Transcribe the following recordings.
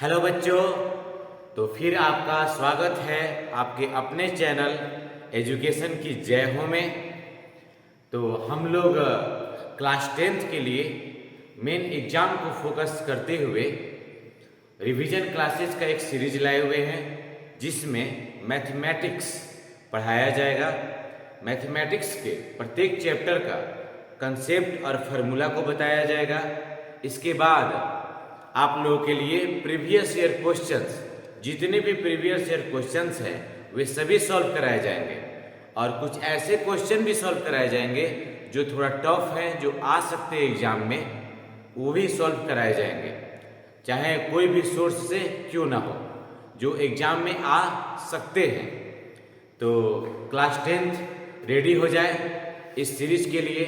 Hello बच्चों। तो फिर आपका स्वागत है आपके अपने चैनल एजुकेशन की जय हो में। तो हम लोग क्लास 10th के लिए मेन एग्जाम को फोकस करते हुए रिवीजन क्लासेस का एक सीरीज लाए हुए हैं जिसमें मैथमेटिक्स पढ़ाया जाएगा। मैथमेटिक्स के प्रत्येक चैप्टर का कंसेप्ट और फार्मूला को बताया जाएगा। इसके बाद आप लोगों के लिए प्रीवियस ईयर क्वेश्चंस, जितने भी प्रीवियस ईयर क्वेश्चंस हैं वे सभी सॉल्व कराए जाएंगे और कुछ ऐसे क्वेश्चन भी सॉल्व कराए जाएंगे जो थोड़ा टफ है, जो आ सकते हैं एग्जाम में, वो भी सॉल्व कराए जाएंगे, चाहे कोई भी सोर्स से क्यों ना हो, जो एग्जाम में आ सकते हैं। तो क्लास 10th रेडी हो जाए इस सीरीज के लिए।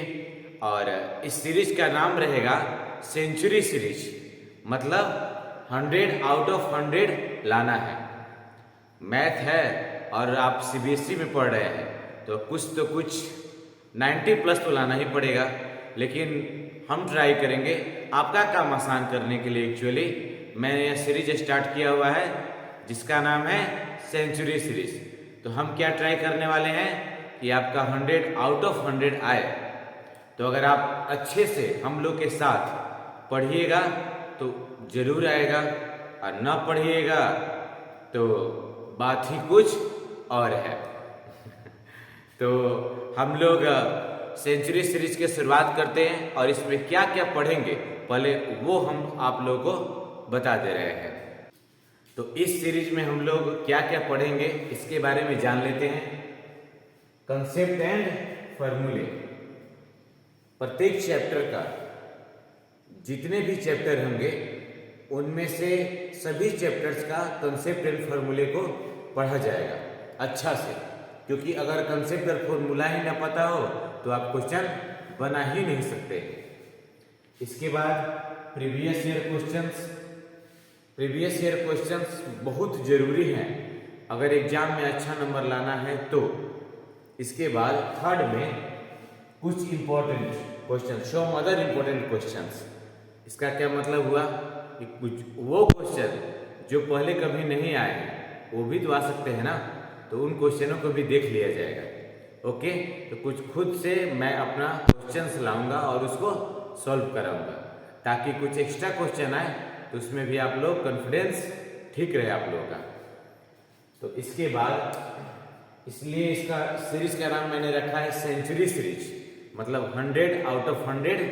और इस सीरीज का नाम रहेगा सेंचुरी सीरीज, मतलब 100 आउट ऑफ 100 लाना है। मैथ है और आप सीबीएसई में पढ़ रहे हैं तो कुछ 90 प्लस तो लाना ही पड़ेगा। लेकिन हम ट्राई करेंगे आपका काम आसान करने के लिए। एक्चुअली मैंने यह सीरीज स्टार्ट किया हुआ है जिसका नाम है सेंचुरी सीरीज। तो हम क्या ट्राई करने वाले हैं कि आपका 100 आउट ऑफ 100 आए। तो अगर आप अच्छे से हम लोग के साथ पढ़िएगा तो जरूर आएगा, और न पढ़िएगा तो बात ही कुछ और है। तो हम लोग सेंचुरी सीरीज की शुरुआत करते हैं और इसमें क्या क्या पढ़ेंगे पहले वो हम आप लोगों को बता दे रहे हैं। तो इस सीरीज में हम लोग क्या क्या पढ़ेंगे इसके बारे में जान लेते हैं। कंसेप्ट एंड फॉर्मूले, प्रत्येक चैप्टर का जितने भी चैप्टर होंगे उनमें से सभी चैप्टर्स का कंसेप्ट एंड फॉर्मूले को पढ़ा जाएगा अच्छा से, क्योंकि अगर कंसेप्ट और फॉर्मूला ही ना पता हो तो आप क्वेश्चन बना ही नहीं सकते। इसके बाद प्रीवियस ईयर क्वेश्चंस बहुत जरूरी हैं अगर एग्जाम में अच्छा नंबर लाना है तो। इसके बाद थर्ड में कुछ important question, some other important questions. इसका क्या मतलब हुआ कि कुछ वो क्वेश्चन जो पहले कभी नहीं आए वो भी तो आ सकते हैं ना, तो उन क्वेश्चनों को भी देख लिया जाएगा। ओके, तो कुछ खुद से मैं अपना क्वेश्चंस लाऊंगा और उसको सॉल्व कराऊंगा ताकि कुछ एक्स्ट्रा क्वेश्चन आए तो उसमें भी आप लोग कॉन्फिडेंस ठीक रहे आप लोगों का। तो इसके बाद इसलिए इसका सीरीज का नाम मैंने रखा है सेंचुरी सीरीज, मतलब 100 आउट ऑफ 100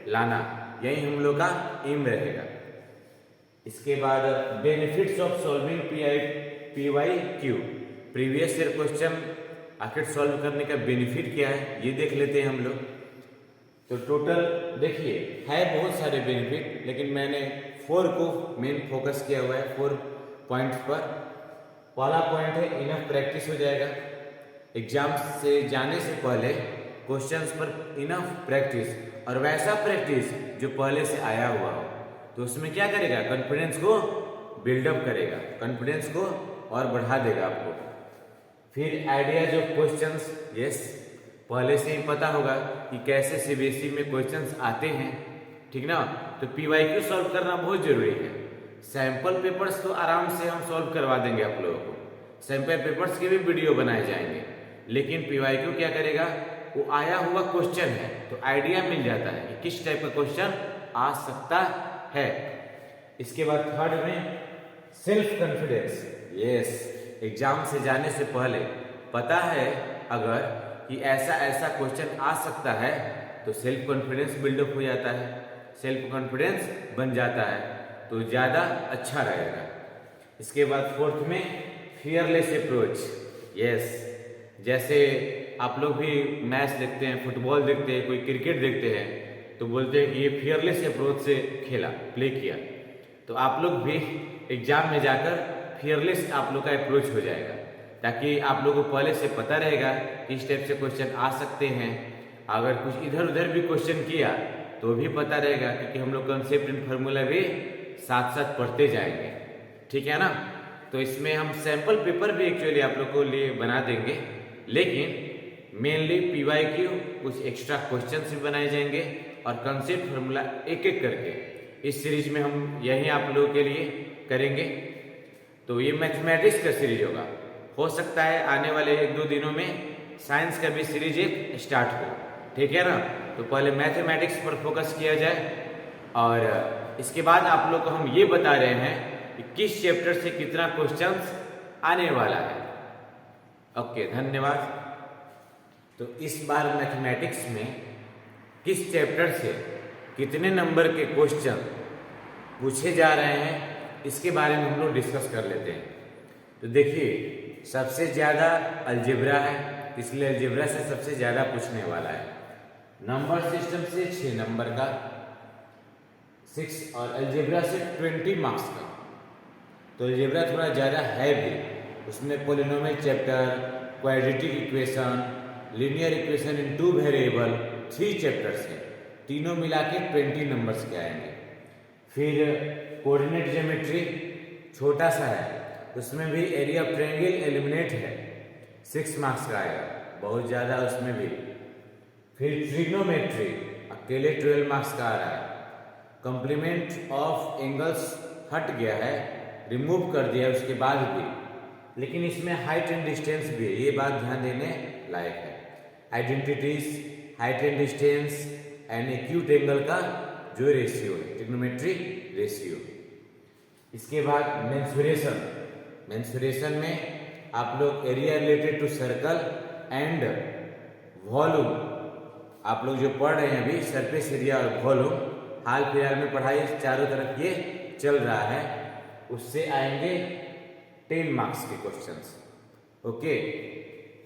लाना, यही हम लोग का एम रहेगा। इसके बाद benefits of solving PYQ, previous year question आखिर सॉल्व करने का बेनिफिट क्या है ये देख लेते हैं हम लोग। तो टोटल देखिए है बहुत सारे बेनिफिट, लेकिन मैंने 4 को मेन फोकस किया हुआ है, 4 पॉइंट्स पर। पहला पॉइंट है इनफ प्रैक्टिस हो जाएगा। एग्जाम से जाने से पहले क्वेश्चंस पर इनफ प्रैक्टिस, और वैसा प्रैक्टिस जो पहले से आया हुआ हो, तो उसमें क्या करेगा, कॉन्फिडेंस को बिल्डअप करेगा, कॉन्फिडेंस को और बढ़ा देगा आपको। फिर आइडियाज ऑफ क्वेश्चंस, यस पहले से ही पता होगा कि कैसे सीबीएसई में क्वेश्चंस आते हैं, ठीक ना। तो PYQ सॉल्व करना बहुत जरूरी है। सैंपल पेपर्स तो आराम से हम सॉल्व करवा देंगे आप लोगों को, सैंपल पेपर्स के भी वीडियो बनाए जाएंगे, लेकिन PYQ क्या करेगा, वो आया हुआ क्वेश्चन है तो आइडिया मिल जाता है कि किस टाइप का क्वेश्चन आ सकता है। इसके बाद थर्ड में सेल्फ कॉन्फिडेंस, यस एग्जाम से जाने से पहले पता है अगर कि ऐसा ऐसा क्वेश्चन आ सकता है तो सेल्फ कॉन्फिडेंस बिल्डअप हो जाता है, सेल्फ कॉन्फिडेंस बन जाता है तो ज़्यादा अच्छा रहेगा। इसके बाद फोर्थ में फियरलेस अप्रोच, यस जैसे आप लोग भी मैच देखते हैं, फुटबॉल देखते हैं, कोई क्रिकेट देखते हैं तो बोलते हैं कि ये फियरलेस अप्रोच से खेला, प्ले किया, तो आप लोग भी एग्जाम में जाकर फियरलेस आप लोग का अप्रोच हो जाएगा, ताकि आप लोगों को पहले से पता रहेगा कि इस टाइप से क्वेश्चन आ सकते हैं। अगर कुछ इधर उधर भी क्वेश्चन किया तो भी पता रहेगा, क्योंकि हम लोग कंसेप्ट एंड फार्मूला भी साथ साथ पढ़ते जाएंगे, ठीक है ना। तो इसमें हम सैंपल पेपर भी एक्चुअली आप लोग को लिए बना देंगे, लेकिन मेनली PYQ कुछ एक्स्ट्रा क्वेश्चन भी बनाए जाएंगे और कंसेप्ट फार्मूला एक एक करके इस सीरीज में हम यही आप लोगों के लिए करेंगे। तो ये मैथमेटिक्स का सीरीज होगा। हो सकता है आने वाले 1-2 दिनों में साइंस का भी सीरीज एक स्टार्ट हो, ठीक है ना। तो पहले मैथमेटिक्स पर फोकस किया जाए और इसके बाद आप लोग को हम ये बता रहे हैं कि किस चैप्टर से कितना क्वेश्चंस आने वाला है। ओके, धन्यवाद। तो इस बार मैथमेटिक्स में किस चैप्टर से कितने नंबर के क्वेश्चन पूछे जा रहे हैं इसके बारे में हम लोग डिस्कस कर लेते हैं। तो देखिए, सबसे ज़्यादा अलजेब्रा है, इसलिए अलजेब्रा से सबसे ज़्यादा पूछने वाला है। नंबर सिस्टम से 6 नंबर का 6 और अलजेब्रा से 20 मार्क्स का। तो अलजेब्रा थोड़ा ज़्यादा है भी, उसमें polynomial chapter, quadratic equation, linear equation in 2 variable, 3 chapters हैं, तीनों मिला के 20 नंबर्स के आएंगे। फिर कोऑर्डिनेट ज्योमेट्री छोटा सा है, उसमें भी एरिया ऑफ ट्रायंगल एलिमिनेट है, 6 मार्क्स का आएगा, बहुत ज़्यादा उसमें भी। फिर ट्रिग्नोमेट्री अकेले 12 मार्क्स का आ रहा है। कॉम्प्लीमेंट ऑफ एंगल्स हट गया है, रिमूव कर दिया उसके बाद भी, लेकिन इसमें हाइट एंड डिस्टेंस भी है, ये बात ध्यान देने लायक है। Identities, height and distance and acute angle का जो रेशियो है, ट्रिग्नोमेट्री रेशियो। इसके बाद मेंसुरेशन, मेंसुरेशन में आप लोग area related to circle and volume, आप लोग जो पढ़ रहे हैं अभी सरफेस एरिया और वॉल्यूम, हाल फिलहाल में पढ़ाई चारों तरफ ये चल रहा है, उससे आएंगे 10 मार्क्स के क्वेश्चंस। ओके,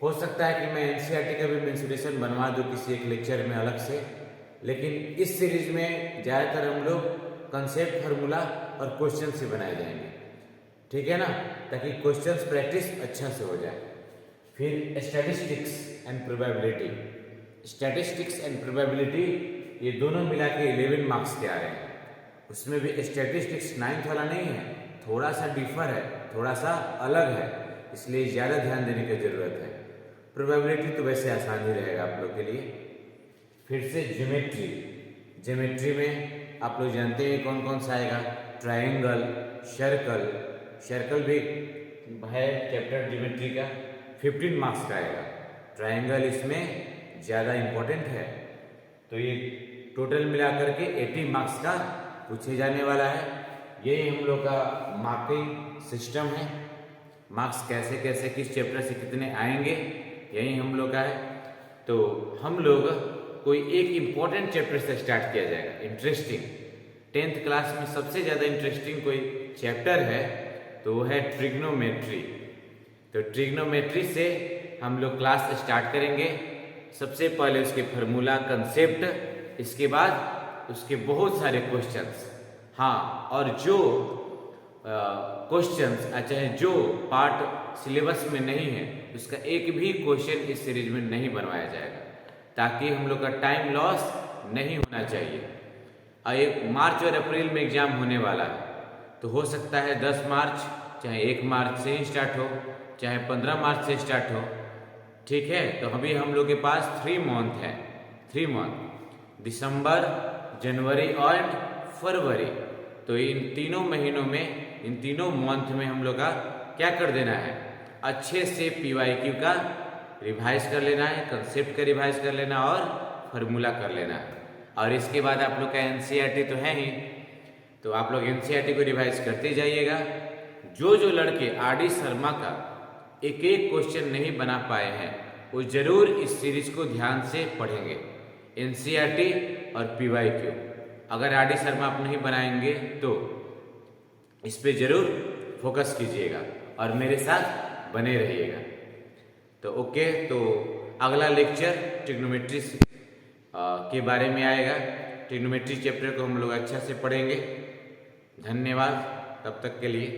हो सकता है कि मैं एनसीईआरटी का भी मेंसुरेशन बनवा दूं किसी एक लेक्चर में अलग से, लेकिन इस सीरीज में ज़्यादातर हम लोग कंसेप्ट, फार्मूला और क्वेश्चन से बनाए जाएंगे, ठीक है ना, ताकि क्वेश्चंस प्रैक्टिस अच्छा से हो जाए। फिर statistics and probability, statistics and probability ये दोनों मिला के 11 मार्क्स के आ रहे हैं। उसमें भी स्टैटिस्टिक्स 9th वाला नहीं है, थोड़ा सा डिफर है, थोड़ा सा अलग है, इसलिए ज़्यादा ध्यान देने की ज़रूरत है। प्रोबेबिलिटी तो वैसे आसान ही रहेगा आप लोग के लिए। फिर से ज्योमेट्री, ज्योमेट्री में आप लोग जानते हैं कौन कौन सा आएगा, ट्रायंगल, सर्कल, सर्कल भी है चैप्टर ज्योमेट्री का, 15 मार्क्स का आएगा। ट्रायंगल इसमें ज़्यादा इम्पोर्टेंट है, तो ये टोटल मिलाकर के 80 मार्क्स का पूछे जाने वाला है। यही हम लोग का मार्किंग सिस्टम है, मार्क्स कैसे कैसे किस चैप्टर से कितने आएंगे यही हम लोग का है। तो हम लोग कोई एक इम्पॉर्टेंट चैप्टर से स्टार्ट किया जाएगा, इंटरेस्टिंग। 10th क्लास में सबसे ज़्यादा इंटरेस्टिंग कोई चैप्टर है तो वो है ट्रिग्नोमेट्री। तो ट्रिग्नोमेट्री से हम लोग क्लास स्टार्ट करेंगे। सबसे पहले उसके फार्मूला, कंसेप्ट, इसके बाद उसके बहुत सारे क्वेश्चंस, हाँ, और जो क्वेश्चंस चाहे जो पार्ट सिलेबस में नहीं है उसका एक भी क्वेश्चन इस सीरीज में नहीं बनवाया जाएगा, ताकि हम लोग का टाइम लॉस नहीं होना चाहिए। और एक मार्च और अप्रैल में एग्जाम होने वाला है, तो हो सकता है 10 मार्च चाहे 1 मार्च से ही स्टार्ट हो, चाहे 15 मार्च से स्टार्ट हो, ठीक है। तो अभी हम लोग के पास 3 मंथ है, 3 मंथ, दिसंबर, जनवरी और फरवरी। तो इन तीनों महीनों में, इन तीनों मंथ में हम लोग का क्या कर देना है, अच्छे से PYQ का रिवाइज कर लेना है, कंसेप्ट का रिवाइज कर लेना और फार्मूला कर लेना है। और इसके बाद आप लोग का NCERT तो है ही, तो आप लोग NCERT को रिवाइज करते जाइएगा। जो जो लड़के RD शर्मा का एक एक क्वेश्चन नहीं बना पाए हैं वो जरूर इस सीरीज को ध्यान से पढ़ेंगे, NCERT और PYQ। अगर RD शर्मा आप नहीं बनाएंगे तो इस पे जरूर फोकस कीजिएगा और मेरे साथ बने रहिएगा। तो ओके, तो अगला लेक्चर ट्रिग्नोमेट्री के बारे में आएगा। ट्रिग्नोमेट्री चैप्टर को हम लोग अच्छा से पढ़ेंगे। धन्यवाद, तब तक के लिए।